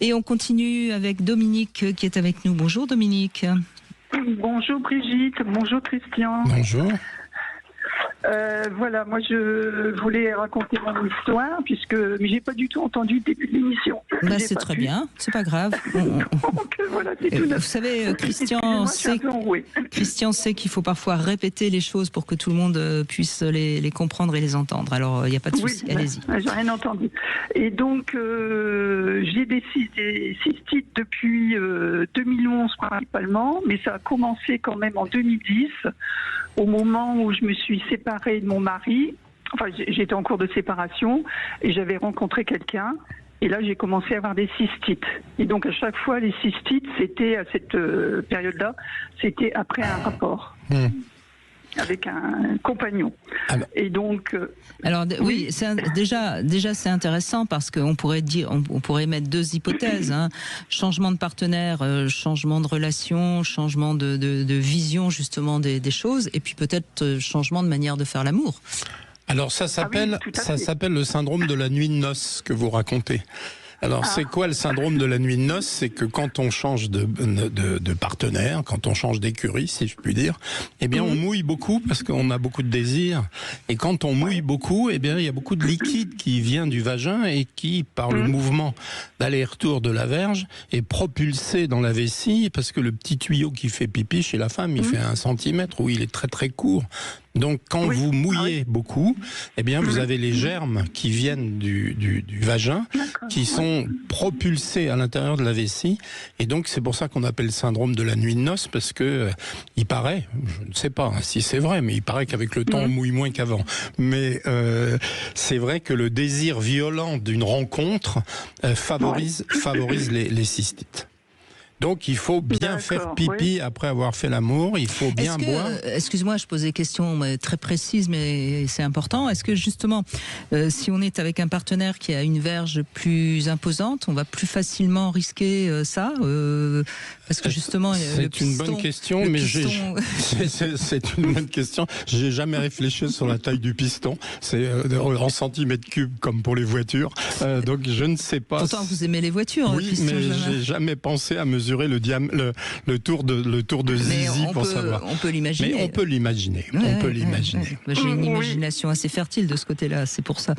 Et on continue avec Dominique qui est avec nous. Bonjour Dominique. Bonjour Brigitte, bonjour Christian. Bonjour. Voilà, moi je voulais raconter mon histoire puisque j'ai pas du tout entendu le début de l'émission. Bah, c'est très bien, c'est pas grave. Donc, voilà, c'est tout vous savez, Christian sait qu'il faut parfois répéter les choses pour que tout le monde puisse les comprendre et les entendre. Alors il n'y a pas de souci, allez-y. J'ai rien entendu. Et donc j'ai des cystites depuis 2011 principalement, mais ça a commencé quand même en 2010, au moment où je me suis séparée de mon mari. Enfin, j'étais en cours de séparation et j'avais rencontré quelqu'un. Et là, j'ai commencé à avoir des cystites. Et donc, à chaque fois, les cystites, c'était à cette période-là, c'était après un rapport. Avec un compagnon. Alors, et donc, oui, déjà c'est intéressant parce qu'on pourrait dire, on pourrait mettre deux hypothèses, hein. Changement de partenaire, changement de relation, changement de vision justement des choses, et puis peut-être changement de manière de faire l'amour. Alors ça s'appelle le syndrome de la nuit de noces que vous racontez. Alors, c'est quoi le syndrome de la nuit de noces? C'est que quand on change de partenaire, quand on change d'écurie, si je puis dire, eh bien, on mouille beaucoup parce qu'on a beaucoup de désirs. Et quand on mouille beaucoup, eh bien, il y a beaucoup de liquide qui vient du vagin et qui, par le mouvement d'aller-retour de la verge, est propulsé dans la vessie parce que le petit tuyau qui fait pipi chez la femme, il fait 1 centimètre ou il est très très court. Donc, quand vous mouillez beaucoup, eh bien, vous avez les germes qui viennent du vagin, qui sont propulsés à l'intérieur de la vessie. Et donc, c'est pour ça qu'on appelle le syndrome de la nuit de noces, parce que il paraît, je ne sais pas si c'est vrai, mais il paraît qu'avec le temps, on mouille moins qu'avant. Mais c'est vrai que le désir violent d'une rencontre favorise les cystites. Donc, il faut bien faire pipi après avoir fait l'amour, il faut bien boire. Excuse-moi, je pose des questions très précises, mais c'est important. Est-ce que justement, si on est avec un partenaire qui a une verge plus imposante, on va plus facilement risquer ça parce que justement, c'est une bonne question, mais c'est une bonne question. J'ai jamais réfléchi sur la taille du piston. C'est en centimètres cubes comme pour les voitures. Donc, je ne sais pas. Pourtant, vous aimez les voitures. Oui, mais j'ai jamais pensé à mesurer le tour de zizi pour savoir. On peut l'imaginer. Mais on peut l'imaginer. J'ai une imagination assez fertile de ce côté-là, c'est pour ça.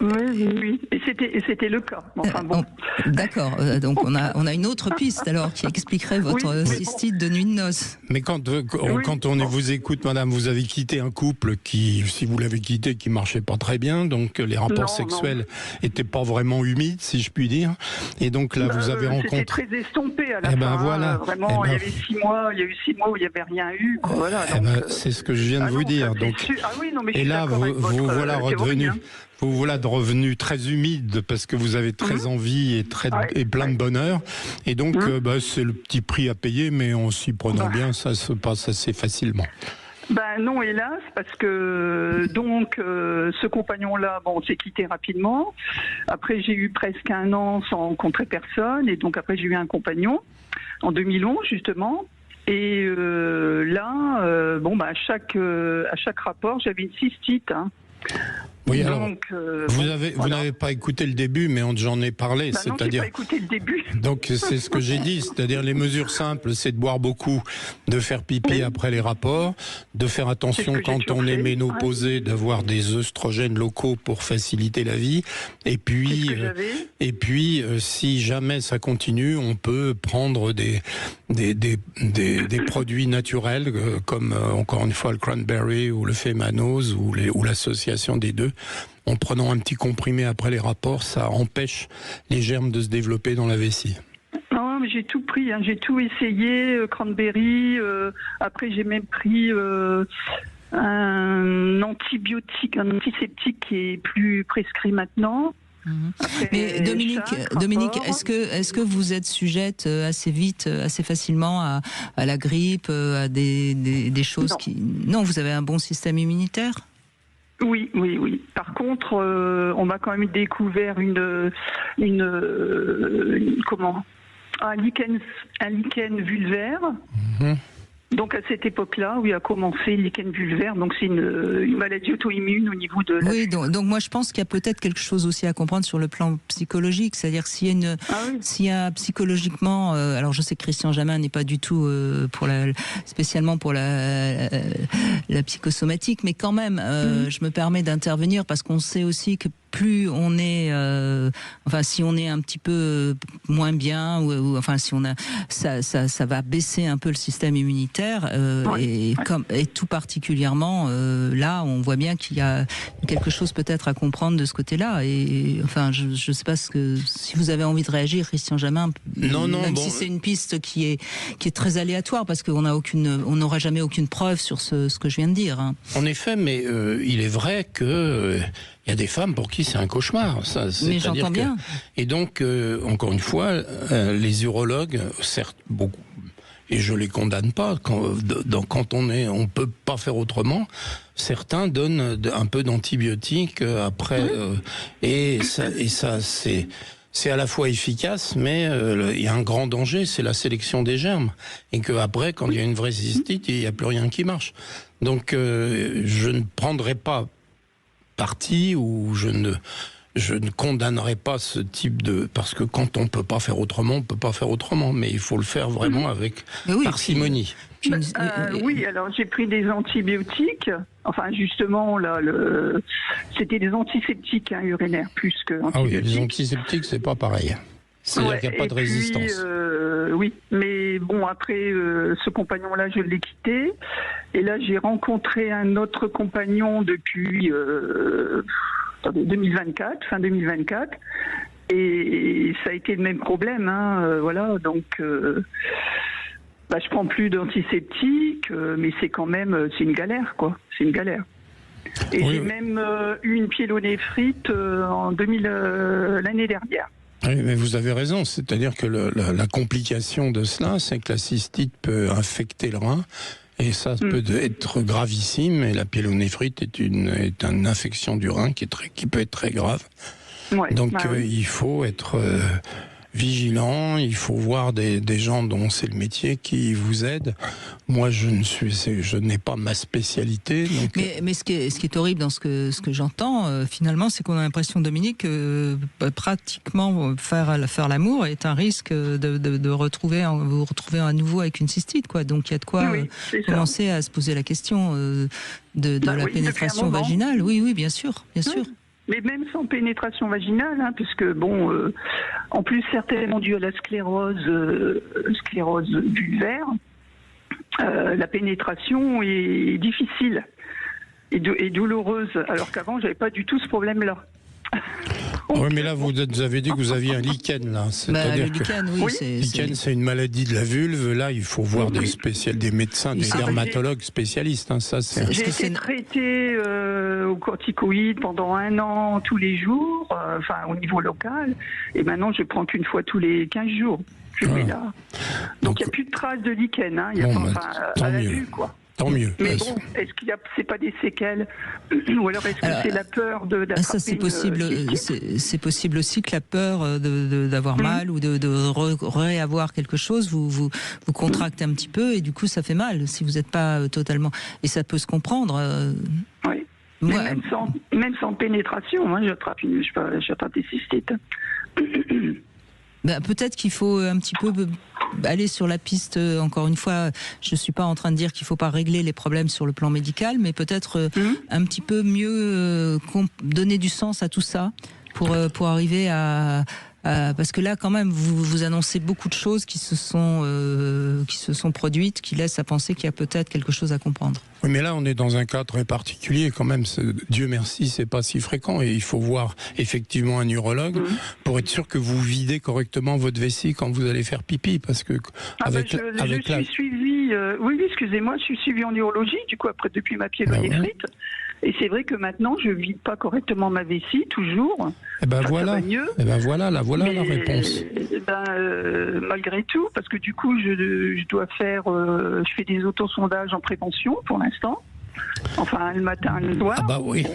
Oui. Et c'était le cas. Enfin, bon. D'accord. Donc on a une autre piste alors qui expliquerait votre cystite de nuit de noces. Mais quand on vous écoute, madame, vous avez quitté un couple qui, si vous l'avez quitté, qui marchait pas très bien, donc les rapports sexuels étaient pas vraiment humides, si je puis dire. Et donc là, vous avez rencontré. C'était très estompé à la fin. Voilà. Vraiment, il y avait 6 mois, il y a eu 6 mois où il n'y avait rien eu. Voilà, c'est ce que je viens de vous dire. Donc, et là, vous voilà revenu très humide parce que vous avez très envie et plein de bonheur. Et donc, c'est le petit prix à payer, mais en s'y prenant bien, ça se passe assez facilement. Ben non, hélas, parce que donc ce compagnon-là, on s'est quitté rapidement. Après, j'ai eu presque 1 an sans rencontrer personne, et donc après j'ai eu un compagnon en 2011 justement. Et là, à chaque rapport, j'avais une cystite. Hein. Oui, alors, vous n'avez pas écouté le début, mais j'en ai parlé. Non, j'ai pas écouté le début. Donc, c'est ce que j'ai dit. C'est-à-dire, les mesures simples, c'est de boire beaucoup, de faire pipi après les rapports, de faire attention quand on est ménopausé, d'avoir des œstrogènes locaux pour faciliter la vie. Et puis, si jamais ça continue, on peut prendre des produits naturels, comme, encore une fois, le cranberry ou le fémanose ou l'association des deux. En prenant un petit comprimé après les rapports, ça empêche les germes de se développer dans la vessie. Non, mais j'ai tout pris, j'ai tout essayé, cranberry, après j'ai même pris un antibiotique, un antiseptique qui est plus prescrit maintenant. Mais Dominique, est-ce que vous êtes sujette assez vite, assez facilement à la grippe, à des choses Non, vous avez un bon système immunitaire ? Oui. Par contre, on m'a quand même découvert un lichen vulvaire. Donc à cette époque-là, où il a commencé le lichen vulvaire, donc c'est une maladie auto-immune au niveau de la... Oui, donc moi je pense qu'il y a peut-être quelque chose aussi à comprendre sur le plan psychologique, c'est-à-dire s'il y a psychologiquement, alors je sais que Christian Jamin n'est pas du tout spécialement pour la psychosomatique, mais quand même, je me permets d'intervenir parce qu'on sait aussi que plus on est, si on est un petit peu moins bien, si on a, ça va baisser un peu le système immunitaire, et tout particulièrement là, on voit bien qu'il y a quelque chose peut-être à comprendre de ce côté-là. Et enfin, je sais pas si vous avez envie de réagir, Christian Jamin. Non, si c'est une piste qui est très aléatoire, parce qu'on n'aura jamais aucune preuve sur ce que je viens de dire. Hein. En effet, mais il est vrai que il y a des femmes pour qui c'est un cauchemar. Mais j'entends bien. Et donc, encore une fois, les urologues, certes, beaucoup, et je les condamne pas, quand on peut pas faire autrement, certains donnent un peu d'antibiotiques après, et ça c'est à la fois efficace, mais il y a un grand danger, c'est la sélection des germes. Et qu'après, quand il y a une vraie cystite, il n'y a plus rien qui marche. Donc, je ne prendrai pas parti ou je ne condamnerai pas ce type de... Parce que quand on ne peut pas faire autrement, on ne peut pas faire autrement. Mais il faut le faire vraiment avec parcimonie. Oui, alors j'ai pris des antibiotiques. Enfin, justement, là, c'était des antiseptiques urinaires plus que antibiotiques. Ah oui, les antiseptiques, c'est pas pareil. C'est-à-dire qu'il n'y a pas de résistance. Oui, mais bon, après, ce compagnon-là, je l'ai quitté. Et là, j'ai rencontré un autre compagnon depuis 2024, fin 2024. Et ça a été le même problème. Voilà, donc... je prends plus d'antiseptiques, mais c'est quand même... c'est une galère, quoi. C'est une galère. Et j'ai même eu une pyélonéphrite l'année dernière. Oui, mais vous avez raison. C'est-à-dire que la complication de cela, c'est que la cystite peut infecter le rein. Et ça peut être gravissime. Et la pyélonéphrite est une infection du rein qui peut être très grave. Ouais, donc il faut être vigilant, il faut voir des gens dont c'est le métier qui vous aident. Moi, je n'ai pas ma spécialité. Donc... Mais ce qui est horrible dans ce que j'entends, finalement, c'est qu'on a l'impression, Dominique, que pratiquement faire l'amour est un risque de vous retrouver à nouveau avec une cystite, quoi. Donc il y a de quoi commencer à se poser la question de la pénétration vaginale. Oui, bien sûr, bien sûr. Mais même sans pénétration vaginale, puisque en plus certainement dû à la sclérose vulvaire, la pénétration est difficile et douloureuse, alors qu'avant j'avais pas du tout ce problème-là. Oui, mais là vous avez dit que vous aviez un lichen là. Le lichen, lichen, c'est une maladie de la vulve. Là, il faut voir des médecins, des dermatologues spécialistes. J'ai été traitée aux corticoïdes pendant 1 an tous les jours, au niveau local, et maintenant je prends qu'une fois tous les 15 jours. Là. Donc il n'y a plus de traces de lichen, il y a à la vue, quoi. Tant mieux. Mais bon, est-ce qu'il y a, c'est pas des séquelles, ou alors est-ce que c'est la peur d'attraper ça c'est possible. C'est possible aussi que la peur d'avoir mal ou de réavoir quelque chose vous contracte un petit peu et du coup ça fait mal si vous n'êtes pas totalement. Et ça peut se comprendre. Oui. Moi, même sans pénétration, j'attrape des cystites. Peut-être qu'il faut un petit peu aller sur la piste, encore une fois, je ne suis pas en train de dire qu'il ne faut pas régler les problèmes sur le plan médical, mais peut-être un petit peu mieux donner du sens à tout ça pour arriver à... parce que là, quand même, vous annoncez beaucoup de choses qui se sont produites, qui laissent à penser qu'il y a peut-être quelque chose à comprendre. Oui, mais là, on est dans un cas très particulier quand même. Dieu merci, c'est pas si fréquent et il faut voir effectivement un urologue pour être sûr que vous videz correctement votre vessie quand vous allez faire pipi, parce que je suis suivi. Oui, excusez-moi, je suis suivi en urologie du coup depuis ma pyélonéphrite. Et c'est vrai que maintenant, je vide pas correctement ma vessie, toujours. Et voilà. Ça va mieux. Voilà la réponse. Malgré tout, parce que du coup, je dois faire, je fais des autosondages en prévention pour l'instant. Enfin, le matin, le soir. Ah bah oui,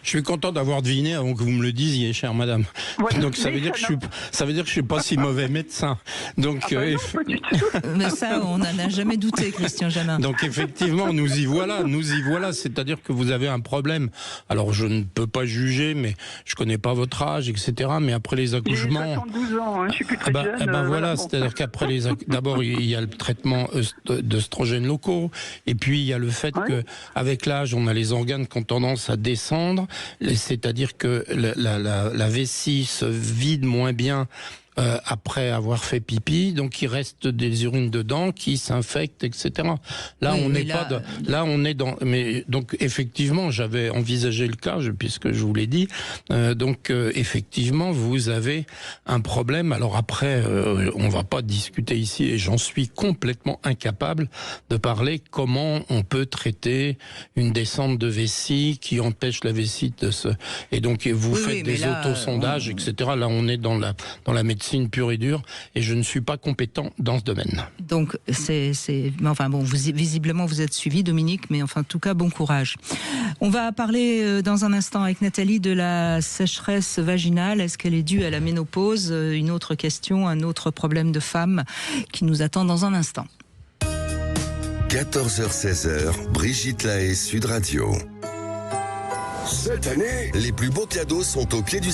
je suis content d'avoir deviné avant que vous me le disiez, chère madame. Voilà. Donc ça veut dire que je suis pas si mauvais médecin. Donc non, pas du tout. Mais ça, on n'en a jamais douté, Christian Jamin. Donc effectivement, nous y voilà. C'est-à-dire que vous avez un problème. Alors je ne peux pas juger, mais je connais pas votre âge, etc. Mais après les accouchements, j'ai 72 ans, je suis plus très jeune. Voilà, c'est-à-dire qu'après d'abord il y a le traitement d'œstrogènes locaux, et puis il y a le fait que avec l'âge, on a les organes qui ont tendance à descendre, c'est-à-dire que la vessie se vide moins bien après avoir fait pipi, donc il reste des urines dedans qui s'infectent, etc. Là, on n'est pas là, on est dans. Mais donc effectivement, j'avais envisagé le cas, puisque je vous l'ai dit. Donc effectivement, vous avez un problème. Alors après, on va pas discuter ici, et j'en suis complètement incapable de parler comment on peut traiter une descente de vessie qui empêche la vessie de se. Et donc vous faites des autosondages, etc. Là, on est dans la médecine pure et dure, et je ne suis pas compétent dans ce domaine. Donc, enfin bon, visiblement vous êtes suivi, Dominique, mais enfin, en tout cas, bon courage. On va parler dans un instant avec Nathalie de la sécheresse vaginale. Est-ce qu'elle est due à la ménopause? Une autre question, un autre problème de femme qui nous attend dans un instant. 14h-16h, Brigitte Lahaie, Sud Radio. Cette année, les plus beaux cadeaux sont au pied du